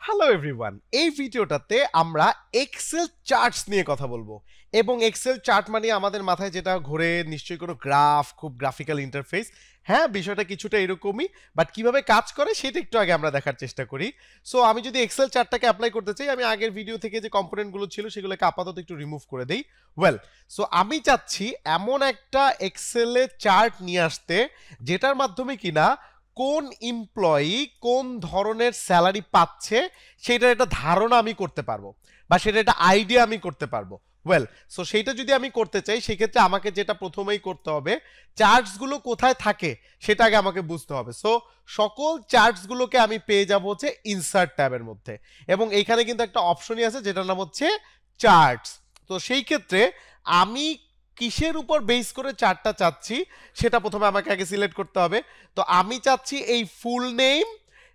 Hello everyone, এই ভিডিওটাতে আমরা এক্সেল চার্টস নিয়ে কথা বলবো। এবং এক্সেল চার্ট মানে আমাদের মাথায় যেটা ঘোরে নিশ্চয়ই কোনো গ্রাফ, খুব গ্রাফিক্যাল ইন্টারফেস। হ্যাঁ, বিষয়টা কিছুটা এরকমই, বাট কিভাবে কাজ করে সেটা একটু আগে আমরা দেখার চেষ্টা করি। সো আমি যদি এক্সেল চার্টটাকে অ্যাপ্লাই করতে চাই, আমি আগের ভিডিও থেকে যে কম্পোনেন্টগুলো ছিল সেগুলোকে আপাতত একটু রিমুভ করে দেই। ওয়েল, সো আমি চাচ্ছি এমন একটা এক্সেলে চার্ট নিয়ে আসতে যেটার মাধ্যমে কিনা কোন এমপ্লয়ি কোন ধরনের স্যালারি পাচ্ছে সেটার একটা ধারণা আমি করতে পারবো, বা সেটা একটা আইডিয়া আমি করতে পারবো। ওয়েল, সো সেইটা যদি আমি করতে চাই সেক্ষেত্রে আমাকে যেটা প্রথমেই করতে হবে, চার্টসগুলো কোথায় থাকে সেটা আগে আমাকে বুঝতে হবে। সো সকল চার্টসগুলোকে আমি পেয়ে যাব হচ্ছে ইনসার্ট ট্যাবের মধ্যে, এবং এইখানে কিন্তু একটা অপশনই আছে যেটার নাম হচ্ছে চার্টস। তো সেই ক্ষেত্রে আমি কিসের উপর বেস করে চার্টটা চাচ্ছি সেটা প্রথমে আমাকে আগে সিলেক্ট করতে হবে। তো আমি চাচ্ছি এই ফুল নেম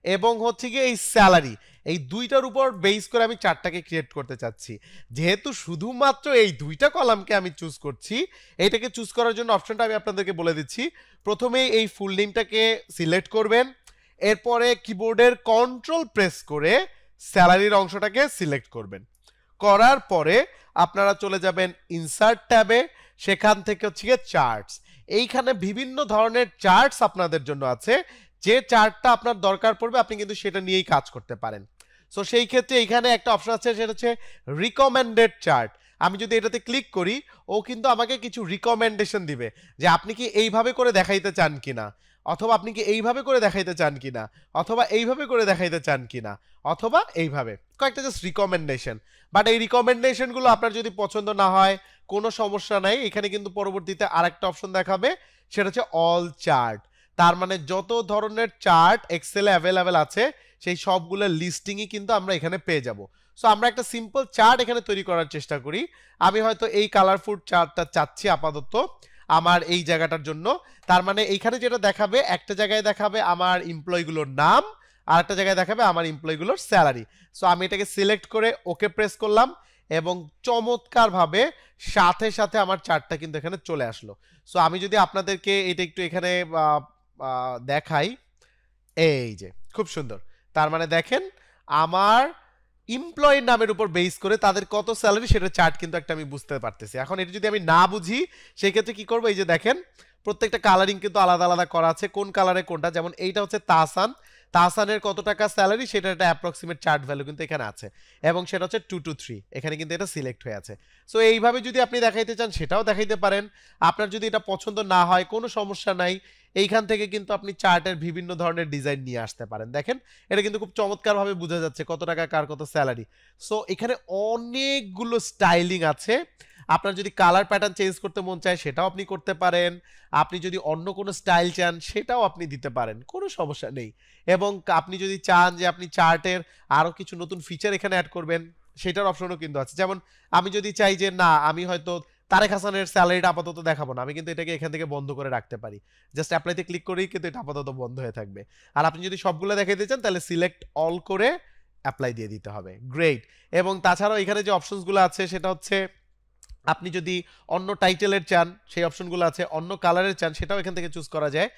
এবং হচ্ছে গিয়ে এই স্যালারি, এই দুইটার উপর বেস করে আমি চার্টটাকে ক্রিয়েট করতে চাচ্ছি। যেহেতু শুধুমাত্র এই দুইটা কলামকে আমি চুজ করছি, এইটাকে চুজ করার জন্য অপশনটা আমি আপনাদেরকে বলে দিচ্ছি। প্রথমে এই ফুল নেমটাকে সিলেক্ট করবেন, এরপরে কিবোর্ডের কন্ট্রোল প্রেস করে স্যালারির অংশটাকে সিলেক্ট করবেন। করার পরে আপনারা চলে যাবেন ইনসার্ট ট্যাবে, সেখান থেকে হচ্ছে গিয়ে চার্টস। এইখানে বিভিন্ন ধরনের চার্টস আপনাদের জন্য আছে, যে চার্টটা আপনার দরকার পড়বে আপনি কিন্তু সেটা নিয়েই কাজ করতে পারেন। সো সেই ক্ষেত্রে এইখানে একটা অপশন আছে, সেটা হচ্ছে রিকমেন্ডেড চার্ট। আমি যদি এটাতে ক্লিক করি, ও কিন্তু আমাকে কিছু রিকমেন্ডেশন দিবে যে আপনি কি এইভাবে করে দেখাইতে চান কিনা, অথবা আপনি কি এইভাবে করে দেখাইতে চান কিনা, অথবা এইভাবে করে দেখাইতে চান কিনা, অথবা এইভাবে কয়েকটা জাস্ট রিকমেন্ডেশন। বাট এই রিকমেন্ডেশনগুলো আপনার যদি পছন্দ না হয় কোনো সমস্যা নাই, এখানে কিন্তু পরবর্তীতে আরেকটা অপশন দেখাবে, সেটা হচ্ছে অল চার্ট। তার মানে যত ধরনের চার্ট এক্সেলে অ্যাভেলেবেল আছে সেই সবগুলোর লিস্টিংই কিন্তু আমরা এখানে পেয়ে যাব। সো আমরা একটা সিম্পল চার্ট এখানে তৈরি করার চেষ্টা করি। আমি হয়তো এই কালারফুল চার্টটা চাচ্ছি আপাতত আমার এই জায়গাটার জন্য। তার মানে এইখানে যেটা দেখাবে, একটা জায়গায় দেখাবে আমার এমপ্লয়িগুলোর নাম, আর একটা জায়গায় দেখাবে আমার এমপ্লয়িগুলোর স্যালারি। সো আমি এটাকে সিলেক্ট করে ওকে প্রেস করলাম, এবং চমৎকারভাবে সাথে সাথে আমার চার্টটা কিন্তু এখানে চলে আসলো। সো আমি যদি আপনাদেরকে এটা একটু এখানে দেখাই, এই যে খুব সুন্দর। তার মানে দেখেন, আমার এমপ্লয়ির নামের উপর বেস করে তাদের কত স্যালারি সেটা চার্ট কিন্তু একটা আমি বুঝতে পারতেছি। এখন এটা যদি আমি না বুঝি সেই ক্ষেত্রে কি করবো, এই যে দেখেন প্রত্যেকটা কালারিং কিন্তু আলাদা আলাদা করা আছে, কোন কালারে কোনটা। যেমন এইটা হচ্ছে তাহসান, তাহসানের কত টাকা স্যালারি সেটা একটা অ্যাপ্রক্সিমেট চার্ট ভ্যালু কিন্তু এখানে আছে, এবং সেটা হচ্ছে 2 to 3, এখানে কিন্তু এটা সিলেক্ট হয়ে আছে। সো এইভাবে যদি আপনি দেখাইতে চান সেটাও দেখাইতে পারেন। আপনার যদি এটা পছন্দ না হয় কোনো সমস্যা নাই, এইখান থেকে কিন্তু আপনি চার্টের বিভিন্ন ধরনের ডিজাইন নিয়ে আসতে পারেন। দেখেন এটা কিন্তু খুব চমৎকারভাবে বোঝা যাচ্ছে কত টাকা কার কত স্যালারি। সো এখানে অনেকগুলো স্টাইলিং আছে। আপনার যদি কালার প্যাটার্ন চেঞ্জ করতে মন চায় সেটাও আপনি করতে পারেন, আপনি যদি অন্য কোনো স্টাইল চান সেটাও আপনি দিতে পারেন, কোনো সমস্যা নেই। এবং আপনি যদি চান যে আপনি চার্টের আরও কিছু নতুন ফিচার এখানে অ্যাড করবেন, সেটার অপশনও কিন্তু আছে। যেমন আমি যদি চাই যে না, আমি হয়তো তারেক হাসানের স্যালারিটা আপাতত দেখাবো না, আমি কিন্তু এটাকে এখান থেকে বন্ধ করে রাখতে পারি। জাস্ট অ্যাপ্লাইতে ক্লিক করেই কিন্তু এটা আপাতত বন্ধ হয়ে থাকবে। আর আপনি যদি সবগুলো দেখাইতে চান তাহলে সিলেক্ট অল করে অ্যাপ্লাই দিয়ে দিতে হবে। গ্রেট। এবং তাছাড়াও এখানে যে অপশনসগুলো আছে সেটা হচ্ছে, আপনি যদি অন্য টাইটেলের চান সেই অপশনগুলো আছে, অন্য কালারের চান সেটাও এখান থেকে চুজ করা যায়।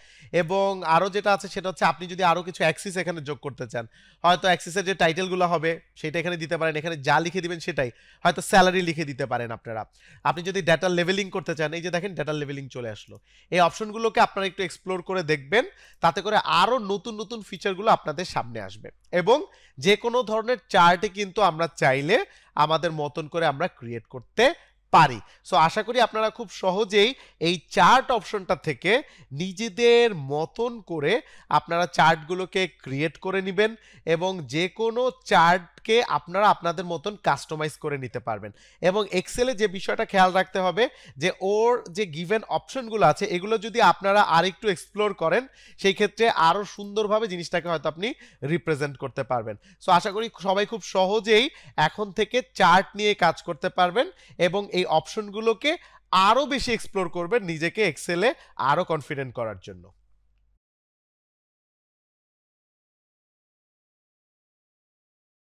এবং আরও যেটা আছে সেটা হচ্ছে, আপনি যদি আরও কিছু অ্যাক্সিস এখানে যোগ করতে চান, হয়তো অ্যাক্সিসের যে টাইটেলগুলো হবে সেটা এখানে দিতে পারেন, এখানে যা লিখে দিবেন সেটাই, হয়তো স্যালারি লিখে দিতে পারেন আপনারা। আপনি যদি ডেটা লেভেলিং করতে চান, এই যে দেখেন ডেটা লেভেলিং চলে আসলো। এই অপশনগুলোকে আপনারা একটু এক্সপ্লোর করে দেখবেন, তাতে করে আরও নতুন নতুন ফিচারগুলো আপনাদের সামনে আসবে। এবং যে কোনো ধরনের চার্টে কিন্তু আমরা চাইলে আমাদের মতন করে আমরা ক্রিয়েট করতে পারি। সো আশা করি আপনারা খুব সহজেই এই চার্ট অপশনটা থেকে নিজেদের মতন করে আপনারা চার্টগুলোকে ক্রিয়েট করে নেবেন, এবং যে কোনো চার্টকে আপনারা আপনাদের মতন কাস্টমাইজ করে নিতে পারবেন। এবং এক্সেলে যে বিষয়টা খেয়াল রাখতে হবে, যে ওর যে গিভেন অপশনগুলো আছে এগুলো যদি আপনারা আরেকটু এক্সপ্লোর করেন সেই ক্ষেত্রে আরও সুন্দরভাবে জিনিসটাকে হয়তো আপনি রিপ্রেজেন্ট করতে পারবেন। সো আশা করি সবাই খুব সহজেই এখন থেকে চার্ট নিয়ে কাজ করতে পারবেন, এবং এই অপশনগুলোকে আরও বেশি এক্সপ্লোর করবেন নিজেকে এক্সেলে আরও কনফিডেন্ট করার জন্য।